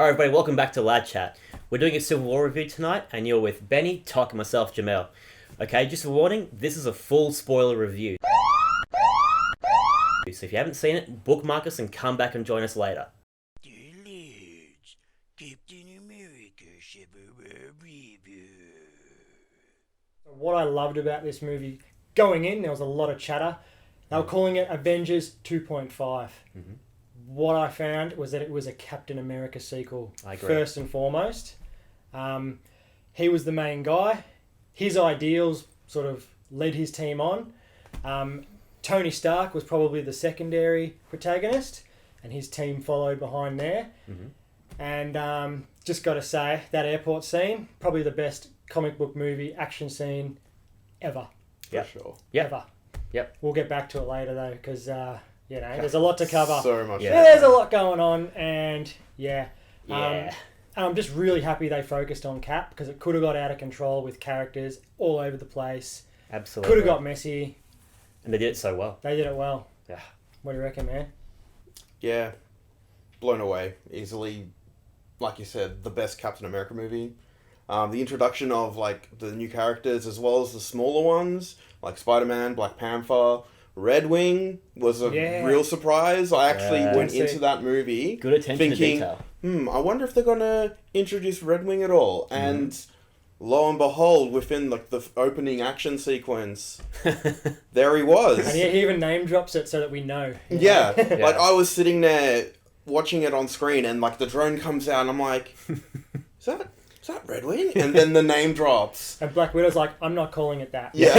Alright everybody, welcome back to Lad Chat. We're doing a Civil War review tonight, and you're with Benny, Tok, and myself, Jamel. Okay, just a warning, this is a full spoiler review. So if you haven't seen it, bookmark us and come back and join us later. Captain America Civil War review. What I loved about this movie, going in, there was a lot of chatter. They were calling it Avengers 2.5. Mm-hmm. What I found was that it was a Captain America sequel, I agree. first and foremost. He was the main guy. His ideals sort of led his team on. Tony Stark was probably the secondary protagonist, and his team followed behind there. Mm-hmm. And just got to say, that airport scene, probably the best comic book movie action scene ever. Yeah, sure. Yep. Ever. Yep. We'll get back to it later though, because there's a lot to cover. So much. Yeah. There's a lot going on, and Yeah. I'm just really happy they focused on Cap, because it could have got out of control with characters all over the place. Absolutely. Could have got messy. And they did it so well. They did it well. Yeah. What do you reckon, man? Yeah. Blown away. Easily, like you said, the best Captain America movie. The introduction of like the new characters as well as the smaller ones, like Spider-Man, Black Panther, Red Wing was a real surprise. I actually went into that movie Good attention to thinking, detail. I wonder if they're gonna introduce Red Wing at all. And lo and behold, within like the opening action sequence, there he was. And he even name drops it so that we know. Yeah. Like I was sitting there watching it on screen, and like the drone comes out, and I'm like, is that Red Wing? And then the name drops. And Black Widow's like, I'm not calling it that. Yeah.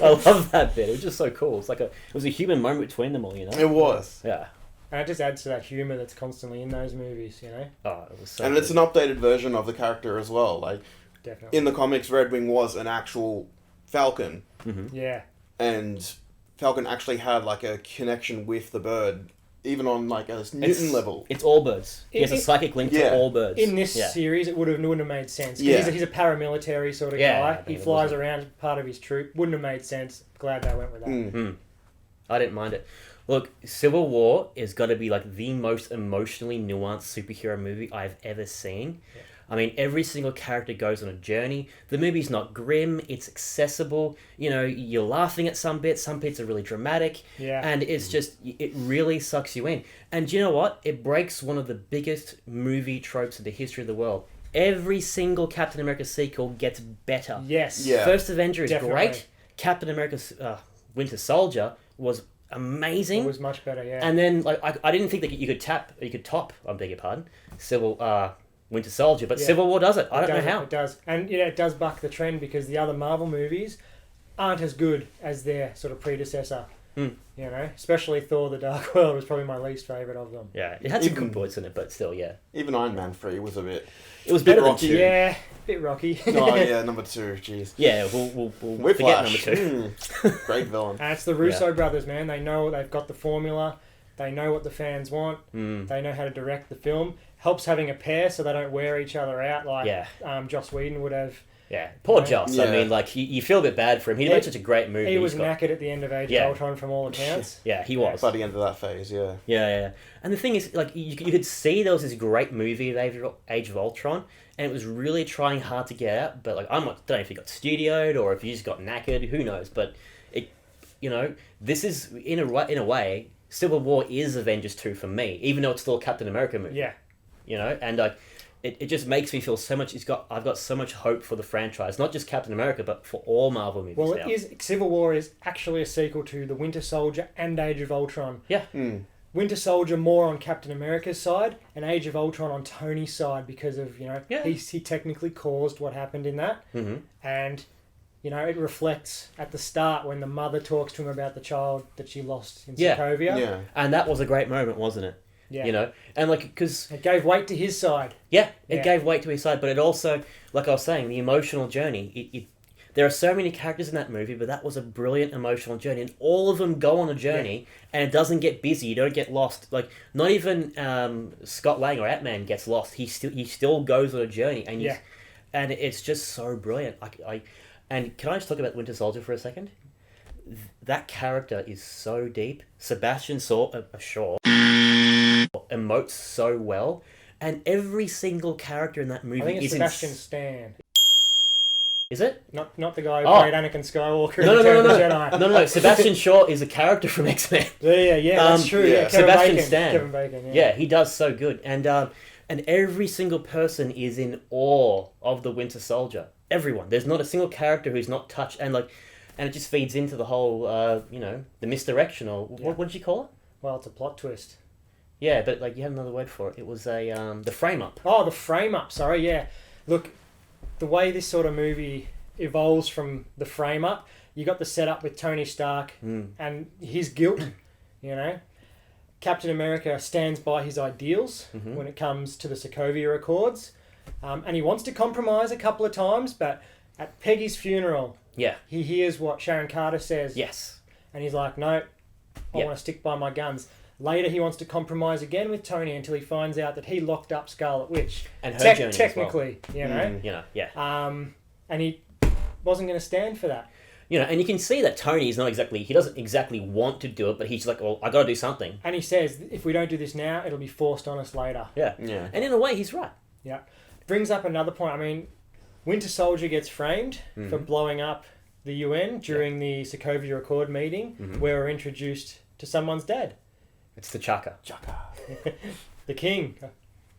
I love that bit. It was just so cool. It was a human moment between them all, you know? It was. Yeah. And it just adds to that humour that's constantly in those movies, you know? Oh, it was so And good. it's an updated version of the character as well. Like Definitely. in the comics, Red Wing was an actual Falcon, Yeah. and Falcon actually had like a connection with the bird, even on like a Newton level. It's all birds. He has a psychic link to all birds. In this series, it wouldn't have made sense. 'Cause Yeah. he's a paramilitary sort of guy. He flies around as part of his troop. Wouldn't have made sense. Glad they went with that. I didn't mind it. Look, Civil War is got to be like the most emotionally nuanced superhero movie I've ever seen. Yeah. I mean, every single character goes on a journey. The movie's not grim. It's accessible. You know, you're laughing at some bits are really dramatic. Yeah. And it's just, it really sucks you in. And you know what? It breaks one of the biggest movie tropes in the history of the world. Every single Captain America sequel gets better. Yes. Yeah. First Avenger is Definitely. great. Captain America's Winter Soldier was amazing. It was much better, yeah. And then, like, I didn't think that you could top, I beg your pardon, Winter Soldier, but Civil War does it. I don't know how. It does. And, it does buck the trend, because the other Marvel movies aren't as good as their sort of predecessor. You know, especially Thor: The Dark World was probably my least favourite of them. Yeah, it had some good points in it, but still, yeah. Even Iron Man 3 was a bit... It was better than rocky. 2. Yeah, bit rocky. Oh yeah, number 2, jeez. Yeah, we'll forget Whiplash. number 2. Great villain. And it's the Russo brothers, man. They know they've got the formula. They know what the fans want. They know how to direct the film. Helps having a pair so they don't wear each other out like Joss Whedon would have. Yeah, poor Joss. Yeah. I mean, like, you feel a bit bad for him. He made such a great movie. He was knackered at the end of Age of Ultron from all accounts. Yeah, he was. By the end of that phase, yeah. Yeah. And the thing is, like, you could see there was this great movie, Age of Ultron, and it was really trying hard to get out. But, like, don't know if he got studioed or if he just got knackered. Who knows? But, this is, in a way, Civil War is Avengers 2 for me, even though it's still a Captain America movie. Yeah. You know, and it just makes me feel so much. I've got so much hope for the franchise, not just Captain America, but for all Marvel movies. Well, now. Civil War is actually a sequel to The Winter Soldier and Age of Ultron. Yeah. Winter Soldier more on Captain America's side, and Age of Ultron on Tony's side, because of he technically caused what happened in that, and it reflects at the start when the mother talks to him about the child that she lost in Sokovia. Yeah. And that was a great moment, wasn't it? Yeah. You know, and like, because it gave weight to his side. Yeah, it gave weight to his side, but it also, like I was saying, the emotional journey. There are so many characters in that movie, but that was a brilliant emotional journey, and all of them go on a journey, and it doesn't get busy. You don't get lost. Like, not even Scott Lang or Ant-Man gets lost. He still goes on a journey, and and it's just so brilliant. And can I just talk about Winter Soldier for a second? That character is so deep. Sebastian Shaw emotes so well, And every single character in that movie I think it's is Sebastian Stan. Is it? Not the guy who Oh. played Anakin Skywalker in No, Return no, of the no, Jedi. no. Sebastian Shaw is a character from X-Men. Yeah, that's true. yeah. Yeah, Kevin Sebastian Bacon. Stan. Kevin Bacon. Yeah, he does so good, and every single person is in awe of the Winter Soldier. Everyone. There's not a single character who's not touched, and it just feeds into the whole, the misdirection, or what did you call it? Well, it's a plot twist. Yeah, but you had another word for it. It was the frame up. Oh, the frame up. Sorry, yeah. Look, the way this sort of movie evolves from the frame up, you got the setup with Tony Stark and his guilt. Captain America stands by his ideals when it comes to the Sokovia Accords, and he wants to compromise a couple of times. But at Peggy's funeral, he hears what Sharon Carter says. Yes. And he's like, no, I want to stick by my guns. Later, he wants to compromise again with Tony until he finds out that he locked up Scarlet Witch. And her journey technically, as well. And he wasn't going to stand for that. And you can see that Tony is he doesn't exactly want to do it, but he's like, well, I got to do something. And he says, if we don't do this now, it'll be forced on us later. Yeah. And in a way, he's right. Yeah. Brings up another point. I mean, Winter Soldier gets framed for blowing up the UN during the Sokovia Accord meeting where we're introduced to someone's dad. It's the Chaka. The king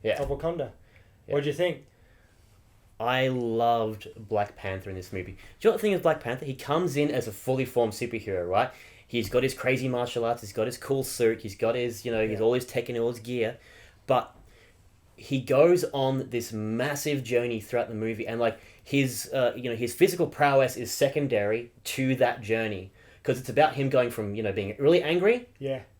of Wakanda. What do you think? I loved Black Panther in this movie. Do you know what the thing is Black Panther? He comes in as a fully formed superhero, right? He's got his crazy martial arts, he's got his cool suit, he's got his, he's all his tech and all his gear, but he goes on this massive journey throughout the movie, and his physical prowess is secondary to that journey, because it's about him going from, being really angry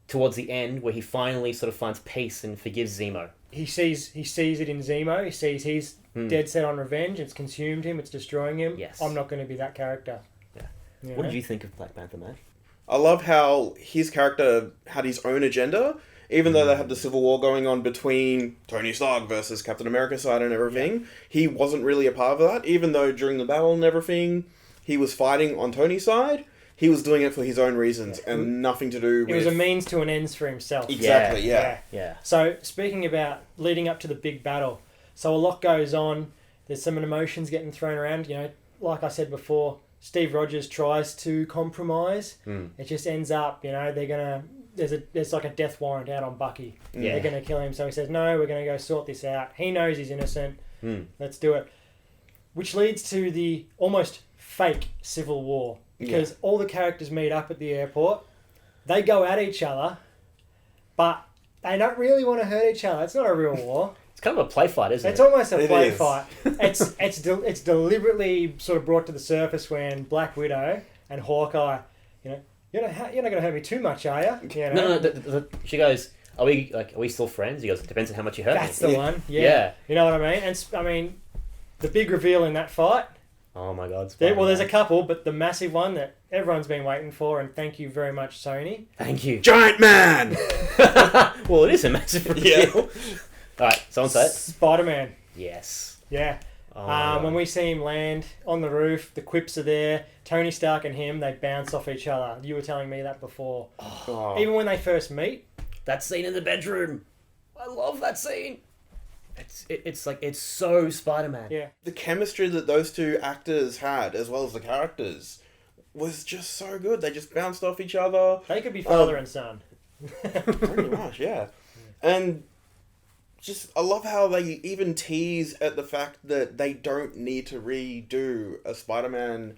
towards the end, where he finally sort of finds peace and forgives Zemo. He sees it in Zemo. He sees he's dead set on revenge. It's consumed him. It's destroying him. Yes. I'm not going to be that character. What did you think of Black Panther, man? I love how his character had his own agenda, even though they had the civil war going on between Tony Stark versus Captain America side and everything. Yeah. He wasn't really a part of that, even though during the battle and everything, he was fighting on Tony's side. He was doing it for his own reasons and nothing to do with... It was a means to an ends for himself. Exactly, yeah. So, speaking about leading up to the big battle, so a lot goes on. There's some emotions getting thrown around. Like I said before, Steve Rogers tries to compromise. It just ends up, they're gonna... There's like a death warrant out on Bucky. Yeah. They're going to kill him. So he says, no, we're going to go sort this out. He knows he's innocent. Let's do it. Which leads to the almost fake civil war. Because all the characters meet up at the airport. They go at each other. But they don't really want to hurt each other. It's not a real war. It's kind of a play fight, isn't it? It's almost a play is. fight. It's deliberately sort of brought to the surface when Black Widow and Hawkeye, you're not going to hurt me too much, are you? No. She goes, are we still friends? He goes, it depends on how much you hurt That's me. the one. Yeah. You know what I mean? And the big reveal in that fight. Oh my God. There's a couple, but the massive one that everyone's been waiting for, and thank you very much, Sony. Thank you. Giant Man! Well, it is a massive reveal. Alright, someone say it. Spider-Man. Yes. Yeah. Oh, when we see him land on the roof, the quips are there. Tony Stark and him, they bounce off each other. You were telling me that before. Oh. Even when they first meet. That scene in the bedroom. I love that scene. It's so Spider-Man. Yeah. The chemistry that those two actors had, as well as the characters, was just so good. They just bounced off each other. They could be father and son. Pretty much, yeah. And I love how they even tease at the fact that they don't need to redo a Spider-Man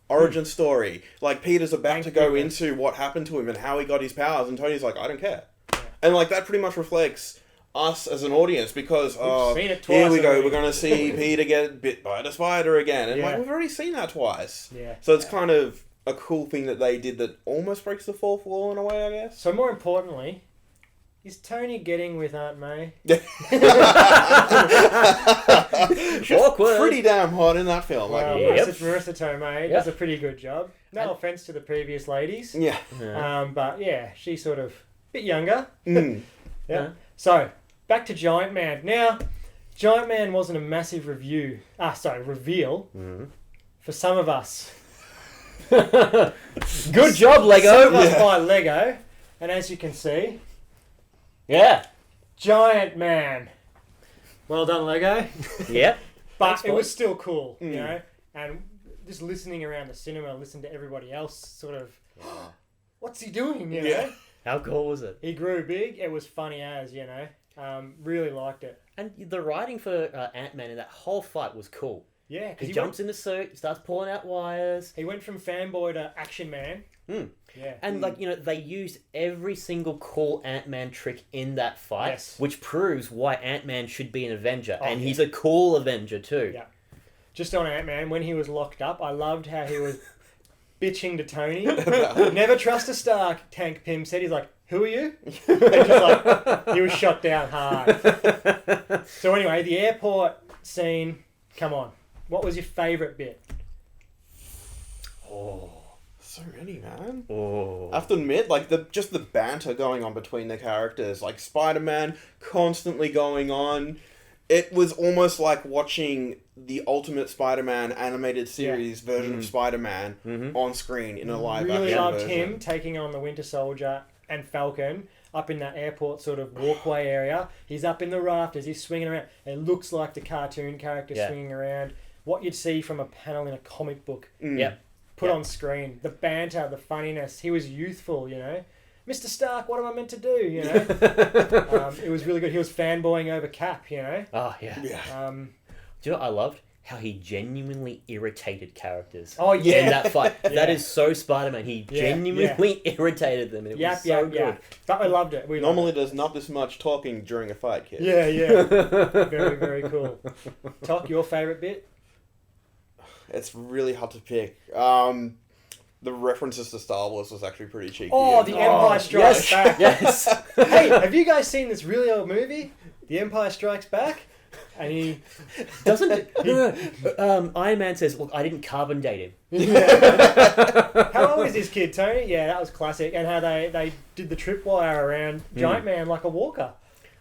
origin story. Like, Peter's about to go into what happened to him and how he got his powers, and Tony's like, I don't care. Yeah. And that pretty much reflects us as an audience, because seen it twice here we go, already. we're going to see Peter get bit by the spider again, and we've already seen that twice. Yeah. So it's kind of a cool thing that they did that almost breaks the fourth wall in a way, I guess. So more importantly, is Tony getting with Aunt May? Awkward. Pretty damn hot in that film. Well, Marissa Tomei does a pretty good job. No offense to the previous ladies. Yeah. But yeah, she's sort of a bit younger. Mm. Yeah. So, back to Giant Man. Now, Giant Man wasn't a massive reveal for some of us. Good job, Lego. Some of us buy Lego, and as you can see, Yeah. Giant Man. Well done, Lego. Yep. But Thanks, it boys. was still cool, you know. And just listening around the cinema, listening to everybody else, sort of, what's he doing? You know. How cool was it? He grew big. It was funny as, you know. Really liked it. And the writing for Ant-Man in that whole fight was cool. Yeah, because He jumps in the suit, starts pulling out wires. He went from fanboy to action man. Yeah. And, like, you know, they used every single cool Ant-Man trick in that fight, Yes. which proves why Ant-Man should be an Avenger. Oh, and yeah. he's a cool Avenger, too. Yeah. Just on Ant-Man, when he was locked up, I loved how he was bitching to Tony. Never trust a Stark, Tank Pym said. He's like, who are you? And just like, he was shot down hard. So anyway, the airport scene, come on. What was your favourite bit? Oh. So many, man. Oh. I have to admit, like, just the banter going on between the characters, like Spider-Man constantly going on. It was almost like watching the Ultimate Spider-Man animated series version of Spider-Man on screen in a live Really action loved version. him taking on the Winter Soldier and Falcon up in that airport sort of walkway area. He's up in the rafters, he's swinging around. It looks like the cartoon character swinging around. What you'd see from a panel in a comic book. Yep. Put on screen. The banter, the funniness. He was youthful, you know. Mr. Stark, what am I meant to do, you know? It was really good. He was fanboying over Cap, you know. Oh, yeah. Yeah. Do you know what I loved? How he genuinely irritated characters. Oh, yeah. In that fight. That is so Spider-Man. He genuinely irritated them. And it was so good. But I loved it. Normally there's not this much talking during a fight, kid. Yeah, yeah. Very, very cool. Tok, your favourite bit? It's really hard to pick. The references to Star Wars was actually pretty cheeky. Oh, The Empire Strikes Back. Yes. Hey, have you guys seen this really old movie? The Empire Strikes Back? And he... Doesn't it? Iron Man says, look, I didn't carbon date him. How old is this kid, Tony? Yeah, that was classic. And how they did the tripwire around Giant Man like a walker.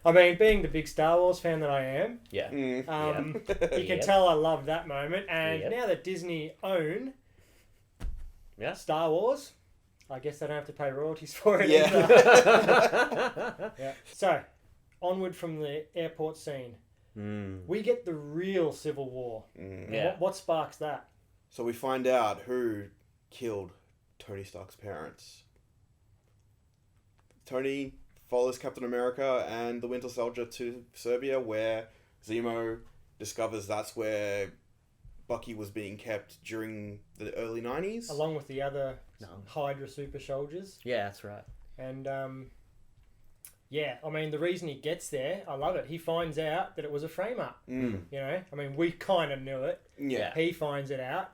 I mean, being the big Star Wars fan that I am, Yeah. you can Yep. tell I loved that moment. And Yep. now that Disney own Yeah. Star Wars, I guess they don't have to pay royalties for it Yeah. either. Yeah. So, onward from the airport scene. We get the real Civil War. Yeah. What sparks that? So we find out who killed Tony Stark's parents. Tony follows Captain America and the Winter Soldier to Serbia, where Zemo discovers that's where Bucky was being kept during the early 90s. Along with the other Hydra super soldiers. Yeah, that's right. And, yeah, I mean, the reason he gets there, I love it. He finds out that it was a frame-up. You know? I mean, we kind of knew it. Yeah. He finds it out,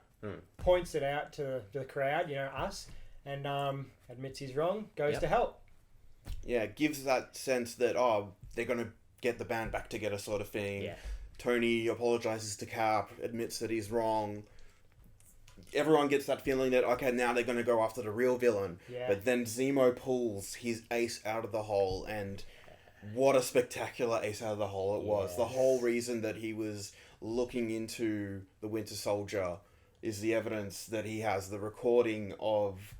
points it out to the crowd, you know, us, and admits he's wrong, goes to help. Yeah, it gives that sense that, they're going to get the band back together sort of thing. Yeah. Tony apologizes to Cap, admits that he's wrong. Everyone gets that feeling that, okay, now they're going to go after the real villain. Yeah. But then Zemo pulls his ace out of the hole, and what a spectacular ace out of the hole it was. Yes. The whole reason that he was looking into the Winter Soldier is the evidence that he has the recording of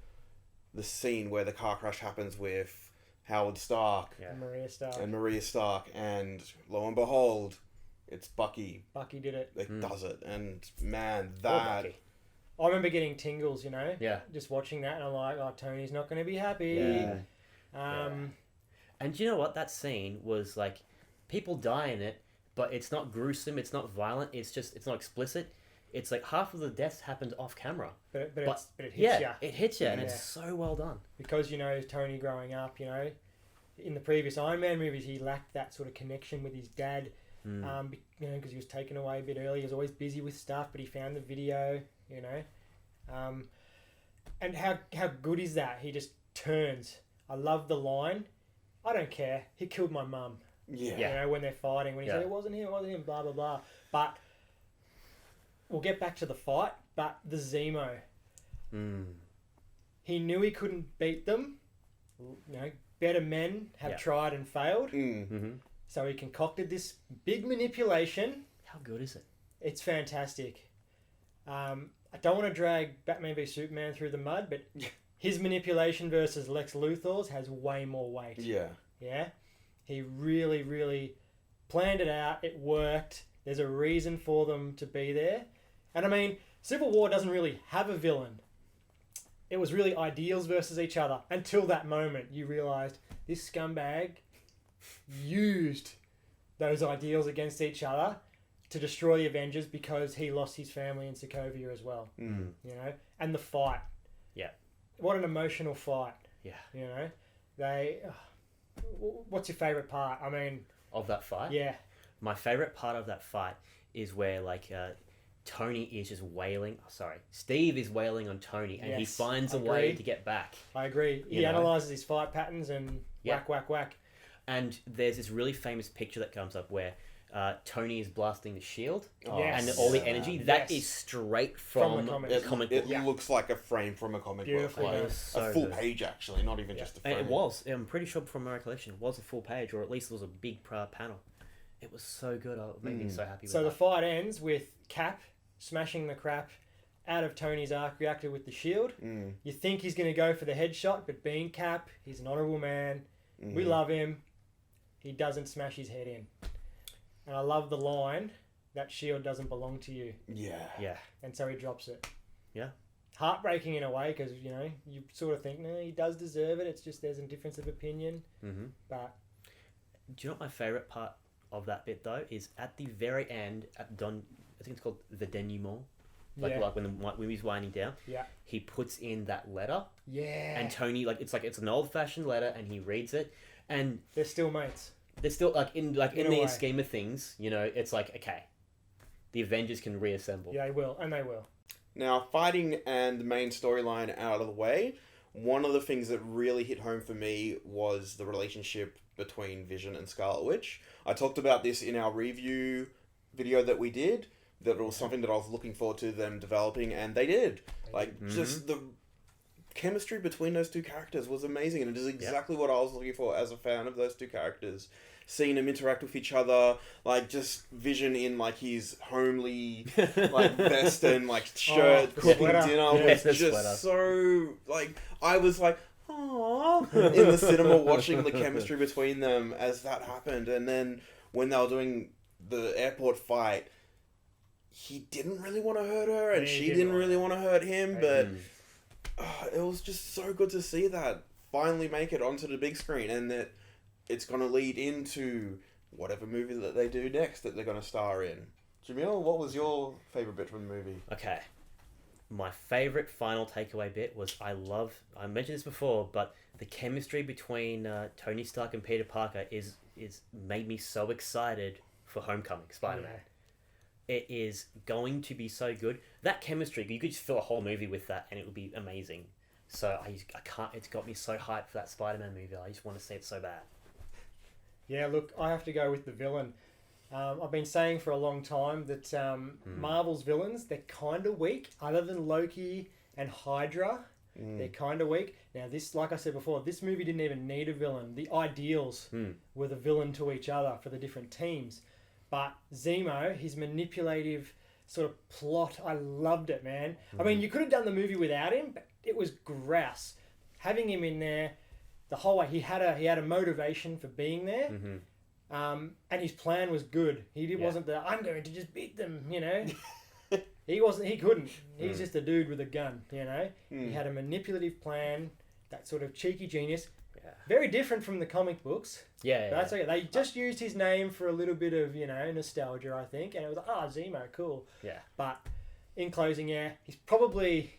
the scene where the car crash happens with Howard Stark Maria Stark. and Maria Stark, and lo and behold, it's Bucky Bucky did it. that does it. And man, Poor that... Bucky. I remember getting tingles, you know? Yeah. Just watching that, and I'm like, oh, Tony's not going to be happy. Yeah. And do you know what? That scene was like, people die in it, but it's not gruesome, it's not violent, it's not explicit. It's like half of the deaths happened off camera. But it hits you. It hits you, and it's so well done. Because, you know, Tony growing up, you know, in the previous Iron Man movies, he lacked that sort of connection with his dad, you know, because he was taken away a bit early. He was always busy with stuff, but he found the video, you know. And how good is that? He just turns. I love the line, I don't care, he killed my mum. Yeah. You know, when they're fighting, when he said, it wasn't him, blah, blah, blah. But we'll get back to the fight, but the Zemo. He knew he couldn't beat them. You know, better men have tried and failed. So he concocted this big manipulation. How good is it? It's fantastic. I don't want to drag Batman v Superman through the mud, but his manipulation versus Lex Luthor's has way more weight. Yeah. Yeah? He really, really planned it out. It worked. There's a reason for them to be there. And I mean, Civil War doesn't really have a villain. It was really ideals versus each other until that moment. You realised this scumbag used those ideals against each other to destroy the Avengers because he lost his family in Sokovia as well. Mm. You know? And the fight. Yeah. What an emotional fight. Yeah. You know? What's your favourite part? I mean... Of that fight? Yeah. My favourite part of that fight is where, like, Tony is just wailing... Oh, sorry. Steve is wailing on Tony, and he Yes, finds a agreed. way to get back. I agree. He You know? analyses his fight patterns and Yeah. whack, whack, whack. And there's this really famous picture that comes up where Tony is blasting the shield Yes. and all the energy. That Yes. is straight from the comics. the comic book. It looks like a frame from a comic Beautifully book. Like, done. So a full good. page, actually, not even just a frame. And it was. I'm pretty sure from my recollection, it was a full page, or at least it was a big panel. It was so good. It made me so happy with So the that. fight ends with Cap smashing the crap out of Tony's arc reactor with the shield. You think he's going to go for the headshot, but being Cap, he's an honourable man. We love him. He doesn't smash his head in. And I love the line, that shield doesn't belong to you. Yeah. Yeah. And so he drops it. Yeah. Heartbreaking in a way, because, you know, you sort of think, no, he does deserve it. It's just there's a difference of opinion. Mm-hmm. But Do you know what my favourite part of that bit, though, is at the very end, I think it's called the denouement. Like when he's winding down, he puts in that letter, and Tony, it's an old fashioned letter, and he reads it, and they're still mates. they're still in a the way. scheme of things, you know, it's like, okay, the Avengers can reassemble. Yeah, they will, and they will. Now, fighting and the main storyline out of the way, one of the things that really hit home for me was the relationship between Vision and Scarlet Witch. I talked about this in our review video that we did, that it was something that I was looking forward to them developing, and they did. Just the chemistry between those two characters was amazing, and it is exactly what I was looking for as a fan of those two characters. Seeing them interact with each other, just Vision in his homely vest and shirt, cooking sweater. dinner Yes, was the just sweater. so I was like, aww, in the cinema watching the chemistry between them as that happened. And then when they were doing the airport fight, he didn't really want to hurt her, and she didn't really want to hurt him, but it was just so good to see that finally make it onto the big screen, and that it's going to lead into whatever movie that they do next that they're going to star in. Jamil, what was your favourite bit from the movie? Okay. My favourite final takeaway bit was I mentioned this before, but the chemistry between Tony Stark and Peter Parker is made me so excited for Homecoming, Spider-Man. Yeah. It is going to be so good. That chemistry, you could just fill a whole movie with that and it would be amazing. So I can't, it's got me so hyped for that Spider-Man movie. I just want to see it so bad. Yeah, look, I have to go with the villain. I've been saying for a long time that Marvel's villains, they're kind of weak. Other than Loki and Hydra, they're kind of weak. Now, this, like I said before, this movie didn't even need a villain. The ideals were the villain to each other for the different teams. But Zemo, his manipulative sort of plot, I loved it, man. I mean, you could have done the movie without him, but it was grouse. Having him in there the whole way, he had a motivation for being there. And his plan was good. He wasn't I'm going to just beat them, you know. He couldn't. He's just a dude with a gun, you know. He had a manipulative plan, that sort of cheeky genius. Yeah. Very different from the comic books. Yeah. But that's okay. They just used his name for a little bit of, you know, nostalgia, I think. And it was like, Zemo, cool. Yeah. But in closing, he's probably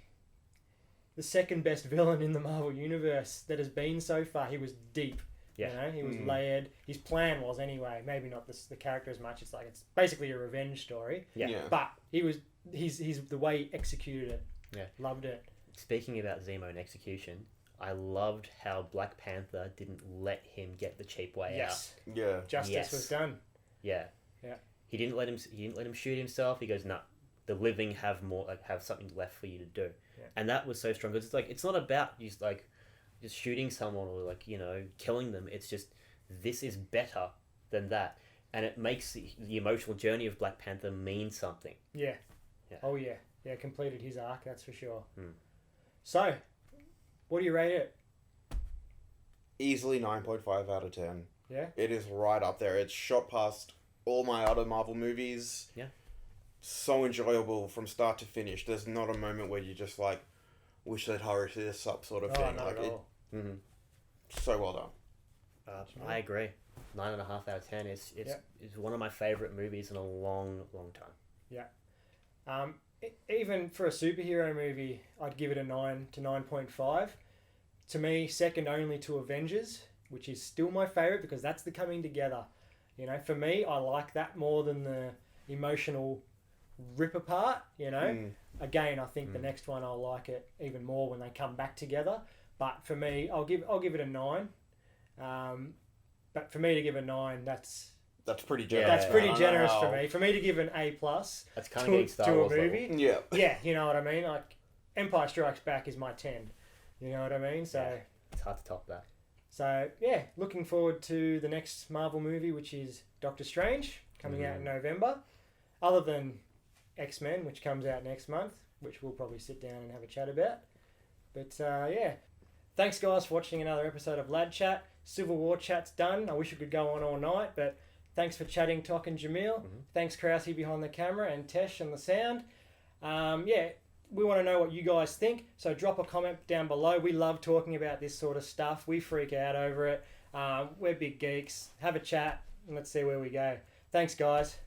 the second best villain in the Marvel Universe that has been so far. He was deep. Yeah. You know, he was layered. His plan was anyway. Maybe not the character as much. It's basically a revenge story. Yeah. But he's the way he executed it. Yeah. Loved it. Speaking about Zemo and execution, I loved how Black Panther didn't let him get the cheap way out. Yeah. Justice was done. Yeah. Yeah. He didn't let him shoot himself. He goes, "No, the living have something left for you to do." Yeah. And that was so strong. 'Cause it's not about just shooting someone or killing them. It's just, this is better than that, and it makes the emotional journey of Black Panther mean something. Yeah. Yeah. Oh yeah. Yeah. Completed his arc. That's for sure. So, what do you rate it? Easily 9.5 out of 10. Yeah. It is right up there. It's shot past all my other Marvel movies. Yeah. So enjoyable from start to finish. There's not a moment where you just like wish they'd hurry this up, sort of Oh, thing. not Like at it, all. so well done. I agree. 9.5 out of 10. It's one of my favorite movies in a long, long time. Yeah. Even for a superhero movie, I'd give it a 9 to 9.5. To me, second only to Avengers, which is still my favourite because that's the coming together. You know, for me, I like that more than the emotional rip apart, you know. Again, I think the next one I'll like it even more when they come back together. But for me, I'll give it a 9. But for me to give a 9, that's pretty generous. that's pretty I don't generous know for how- me. For me to give an A plus That's kind of getting Star to a Wars movie, level. Yeah. yeah, you know what I mean. Like Empire Strikes Back is my 10. You know what I mean? So It's hard to top that. so yeah, looking forward to the next Marvel movie, which is Doctor Strange, coming out in November. Other than X-Men, which comes out next month, which we'll probably sit down and have a chat about. But yeah, thanks guys for watching another episode of Lad Chat. Civil War Chat's done. I wish we could go on all night, but thanks for chatting, Tok and Jamil. Thanks Krause behind the camera and Tesh on the sound. Yeah, we want to know what you guys think, so drop a comment down below. We love talking about this sort of stuff. We freak out over it. We're big geeks. Have a chat and let's see where we go. Thanks guys.